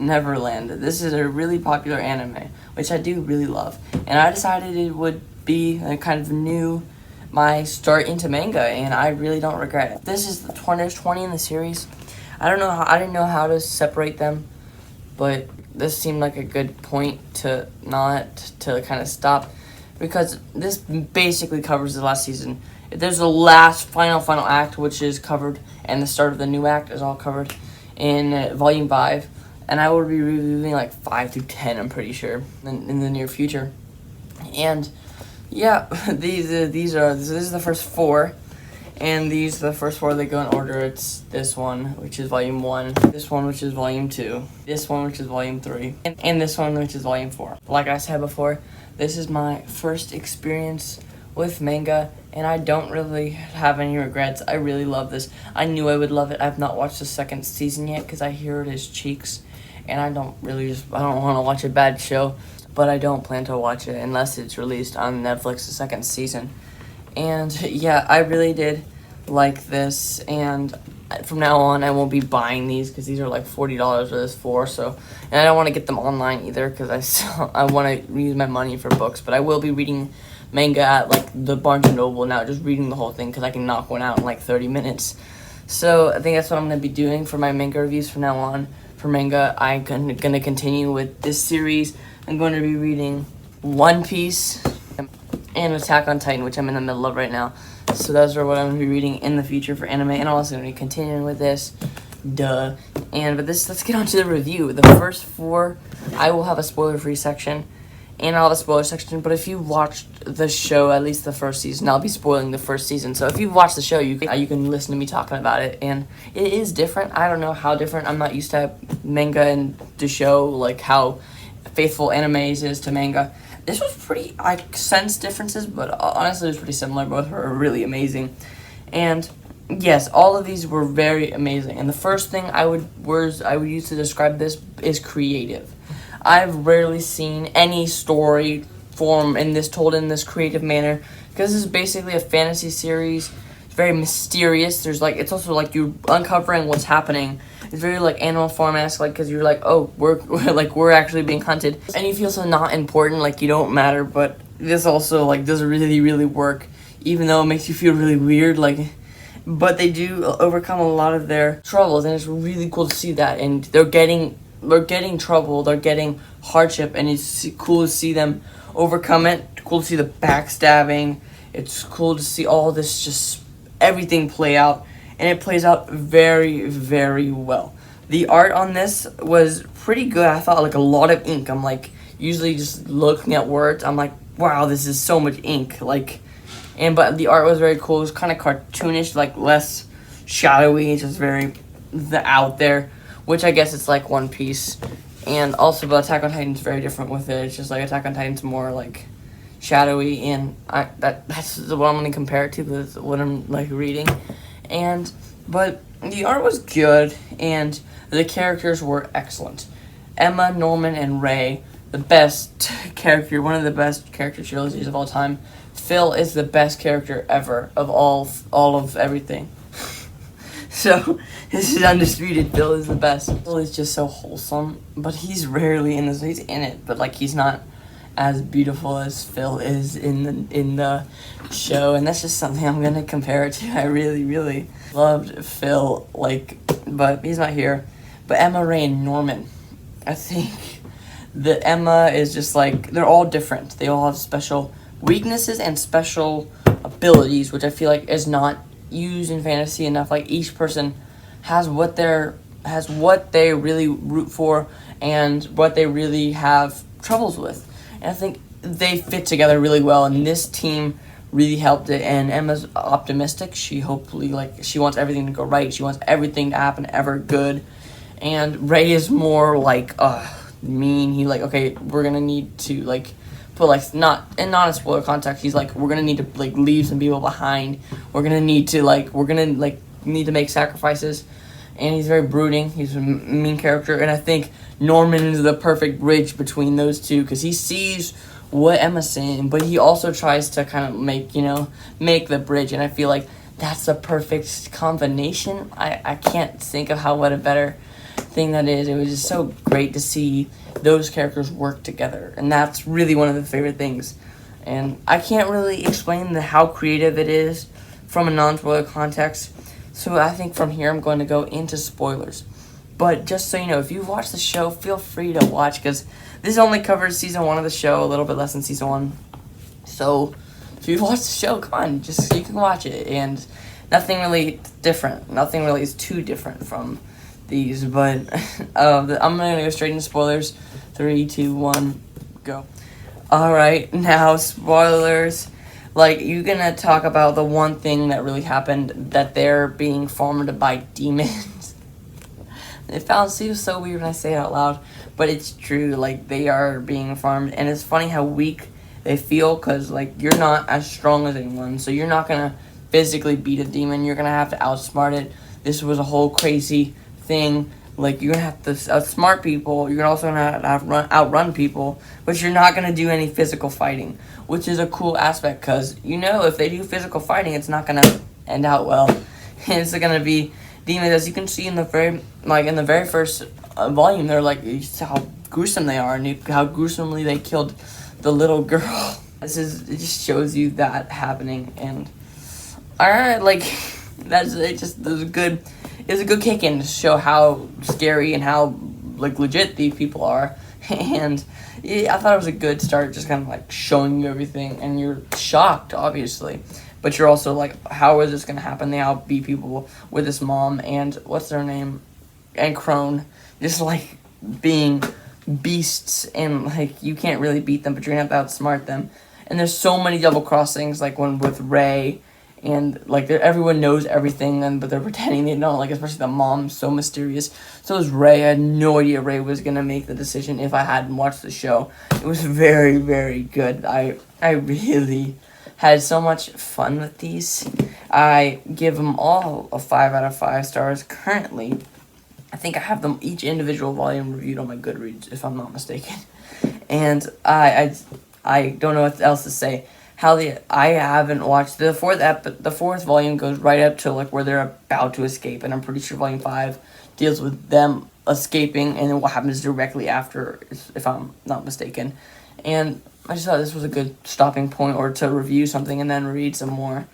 Neverland. This is a really popular anime, which I do really love. And I decided it would be a kind of my start into manga, and I really don't regret it. This is there's 20 in the series. I didn't know how to separate them, but this seemed like a good point to kind of stop, because this basically covers the last season. There's the last final act, which is covered, and the start of the new act is all covered in Volume 5, and I will be reviewing like 5 through 10, I'm pretty sure, in the near future. And yeah, this is the first 4, and these are the first 4 that go in order. It's this one, which is Volume 1, this one, which is Volume 2, this one, which is Volume 3, and this one, which is Volume 4. Like I said before, this is my first experience with manga, and I don't really have any regrets. I really love this. I knew I would love it. I've not watched the second season yet because I hear it is cheeks, and I don't want to watch a bad show, but I don't plan to watch it unless it's released on Netflix the second season. And yeah, I really did like this, and from now on I won't be buying these because these are like $40 for this 4. So, and I don't want to get them online either because I want to use my money for books. But I will be reading manga at like the Barnes and Noble now, just reading the whole thing because I can knock one out in like 30 minutes. So I think that's what I'm going to be doing for my manga reviews from now on. For manga, I'm going to continue with this series. I'm going to be reading One Piece and Attack on Titan, which I'm in the middle of right now. So those are what I'm going to be reading in the future for anime, and I'm also going to be continuing with this. Duh. Let's get on to the review. The first 4, I will have a spoiler-free section, and I'll have a spoiler section, but if you watched the show, at least the first season, I'll be spoiling the first season. So if you've watched the show, you can listen to me talking about it, and it is different. I don't know how different. I'm not used to manga and the show, like how faithful animes is to manga. This was pretty, I sense differences, but honestly it was pretty similar. Both were really amazing. And yes, all of these were very amazing. And the first thing I would use to describe this is creative. I've rarely seen any story form told in this creative manner, because this is basically a fantasy series. It's very mysterious. It's also like you're uncovering what's happening. It's very like Animal Farm-esque, like, because you're like, oh, we're actually being hunted, and you feel so not important, like you don't matter. But this also like does really, really work, even though it makes you feel really weird, like. But they do overcome a lot of their troubles, and it's really cool to see that. And they're getting trouble, they're getting hardship, and it's cool to see them overcome it. Cool to see the backstabbing. It's cool to see all this, just everything play out, and it plays out very, very well. The art on this was pretty good. I thought like a lot of ink. I'm like, usually just looking at words, I'm like, wow, this is so much ink. But the art was very cool. It was kind of cartoonish, like less shadowy. It's just very out there, which I guess it's like One Piece. And also, but Attack on Titan's very different with it. It's just like Attack on Titan's more like shadowy, and that's what I'm gonna compare it to with what I'm like reading. But the art was good, and the characters were excellent. Emma, Norman, and Ray, the best character, one of the best character trilogies of all time. Phil is the best character ever of all of everything. So this is undisputed. Phil is the best. Phil is just so wholesome, but he's rarely in this. He's in it, but like he's not as beautiful as Phil is in the show, and that's just something I'm gonna compare it to. I really, really loved Phil, but he's not here. But Emma, Ray, and Norman, I think that Emma is just like, they're all different. They all have special weaknesses and special abilities, which I feel like is not used in fantasy enough. Like each person has what they really root for and what they really have troubles with. And I think they fit together really well, and this team really helped it. And Emma's optimistic. She wants everything to go right. She wants everything to happen ever good. And Ray is more like mean. He okay, we're gonna need to put not in a spoiler context. He's like, we're gonna need to leave some people behind. We're gonna need to need to make sacrifices. And he's very brooding. He's a mean character, and I think Norman is the perfect bridge between those two, because he sees what Emma's saying, but he also tries to kind of make the bridge, and I feel like that's the perfect combination. I can't think of what a better thing that is. It was just so great to see those characters work together, and that's really one of the favorite things. And I can't really explain how creative it is from a non-spoiler context, so I think from here I'm going to go into spoilers. But just so you know, if you've watched the show, feel free to watch, because this only covers season 1 of the show, a little bit less than season 1. So if you've watched the show, come on, just you can watch it. And nothing really different. Nothing really is too different from these. But I'm going to go straight into spoilers. 3, 2, 1, go. Alright, now spoilers. Like, you're going to talk about the one thing that really happened, that they're being farmed by demons. It feels so weird when I say it out loud, but it's true. Like, they are being farmed, and it's funny how weak they feel, because, like, you're not as strong as anyone, so you're not going to physically beat a demon. You're going to have to outsmart it. This was a whole crazy thing. Like, you're going to have to outsmart people. You're also going to have to outrun people, but you're not going to do any physical fighting, which is a cool aspect, because, you know, if they do physical fighting, it's not going to end out well. It's going to be demons, as you can see in the very first volume. They're like, how gruesome they are, and how gruesomely they killed the little girl. It just shows you that happening, and alright, like, it was a good kick in to show how scary and how, like, legit these people are. And yeah, I thought it was a good start, just kind of like showing you everything, and you're shocked, obviously, but you're also like, how is this gonna happen? They outbeat people with this mom and what's their name, and Crone, just like being beasts, and like you can't really beat them, but you're gonna have to outsmart them. And there's so many double crossings, like one with Ray, and like everyone knows everything, but they're pretending they don't. Like, especially the mom's so mysterious. So is Ray. I had no idea Ray was gonna make the decision if I hadn't watched the show. It was very, very good. I really had so much fun with these. I give them all a 5 out of 5 stars currently. I think I have them each individual volume reviewed on my Goodreads, if I'm not mistaken. And I don't know what else to say. I haven't watched the fourth volume goes right up to like where they're about to escape, and I'm pretty sure volume 5 deals with them escaping and then what happens directly after, if I'm not mistaken. And I just thought this was a good stopping point, or to review something and then read some more.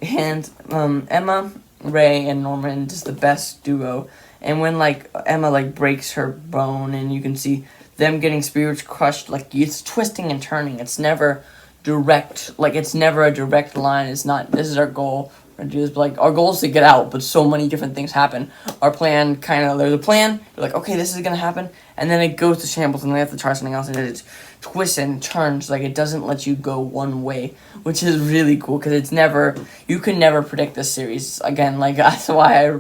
And Emma, Ray, and Norman, just the best duo. And when like Emma like breaks her bone, and you can see them getting spirits crushed, like it's twisting and turning. It's never direct, like it's never a direct line. It's not, this is our goal, we're gonna do this, but like our goal is to get out, but so many different things happen. Our plan there's a plan, you're like, okay, this is gonna happen, and then it goes to shambles, and they have to try something else, and it twists and turns. Like, it doesn't let you go one way, which is really cool, because you can never predict this series. Again, like, that's why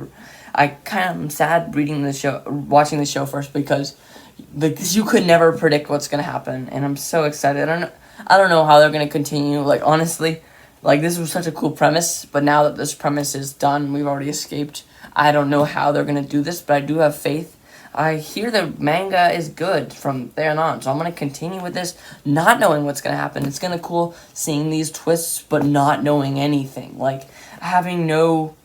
I kind of am sad watching the show first, because like you could never predict what's gonna happen, and I'm so excited. I don't know how they're gonna continue. Like, honestly, like, this was such a cool premise, but now that this premise is done, we've already escaped. I don't know how they're gonna do this, but I do have faith. I hear the manga is good from there on, so I'm gonna continue with this, not knowing what's gonna happen. It's gonna cool seeing these twists, but not knowing anything. Like, having no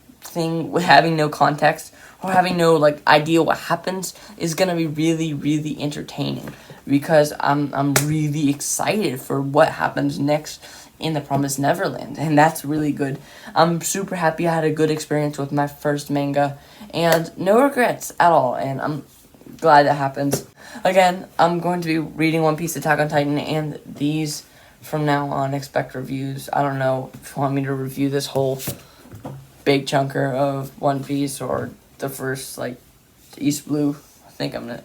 context, or having no like idea what happens, is gonna be really, really entertaining, because I'm really excited for what happens next in The Promised Neverland, and that's really good. I'm super happy I had a good experience with my first manga, and no regrets at all, and I'm glad that happens. Again, I'm going to be reading One Piece, Attack on Titan, and these from now on. Expect reviews. I don't know if you want me to review this whole big chunker of One Piece, or the first, like, East Blue. I think I'm gonna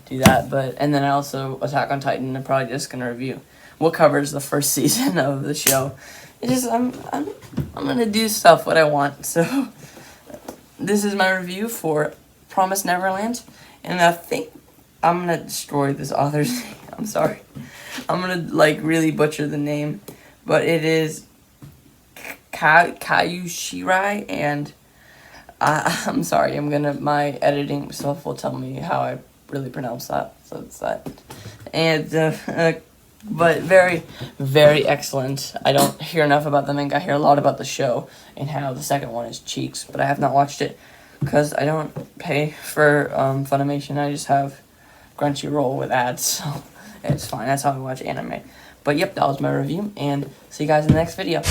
do that, and then also Attack on Titan. I'm probably just gonna review what covers the first season of the show. I'm gonna do stuff what I want. So this is my review for Promised Neverland, and I think I'm gonna destroy this author's name. I'm sorry. I'm gonna like really butcher the name, but it is Kayu Shirai, and I'm sorry. My editing stuff will tell me how I really pronounce that. So it's that. And but very, very excellent. I don't hear enough about the manga. I hear a lot about the show and how the second one is cheeks, but I have not watched it. because I don't pay for Funimation. I just have Crunchyroll with ads, so it's fine. That's how I watch anime. But yep, that was my review, and see you guys in the next video.